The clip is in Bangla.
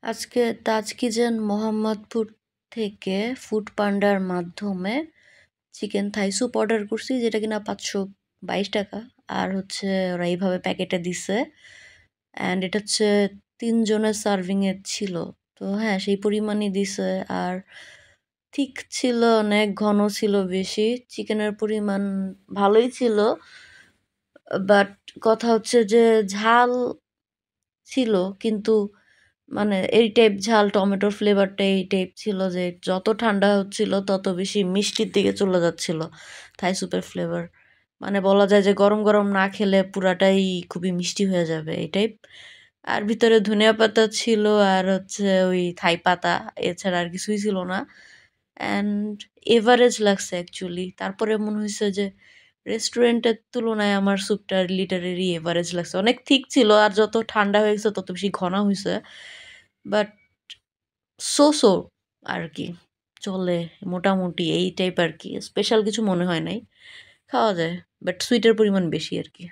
আজকে তাজ কিচেন মোহাম্মদপুর থেকে ফুড পান্ডার মাধ্যমে চিকেন থাই স্যুপ অর্ডার করছি, যেটা কিনা 522 টাকা। আর হচ্ছে ওরা এইভাবে প্যাকেটে দিছে, অ্যান্ড এটা হচ্ছে 3 জনের সার্ভিংয়ের ছিল। তো হ্যাঁ, সেই পরিমাণই দিছে। আর ঠিক ছিল, অনেক ঘন ছিল, বেশি চিকেনের পরিমাণ ভালোই ছিল। বাট কথা হচ্ছে যে ঝাল ছিল, কিন্তু মানে এই টাইপ ঝাল, টমেটোর ফ্লেভারটা এই টাইপ ছিল যে যত ঠান্ডা হচ্ছিল তত বেশি মিষ্টির দিকে চলে যাচ্ছিল থাই স্যুপের ফ্লেভার। মানে বলা যায় যে গরম গরম না খেলে পুরাটাই খুবই মিষ্টি হয়ে যাবে এই টাইপ। আর ভিতরে ধনিয়া পাতা ছিল, আর হচ্ছে ওই থাই পাতা, এছাড়া আর কিছুই ছিল না। অ্যান্ড এভারেজ লাগছে অ্যাকচুয়ালি। তারপরে মনে হয়েছে যে রেস্টুরেন্টের তুলনায় আমার স্যুপটা লিটারেলি এভারেজ লাগছে। অনেক থিক ছিল, আর যত ঠান্ডা হয়ে গেছে তত বেশি ঘন হয়েছে। বাট সো আর কি, চলে, মোটামুটি এই টাইপ আর কি। স্পেশাল কিছু মনে হয় নাই, খাওয়া যায়। বাট সুইটের পরিমাণ বেশি আর কি।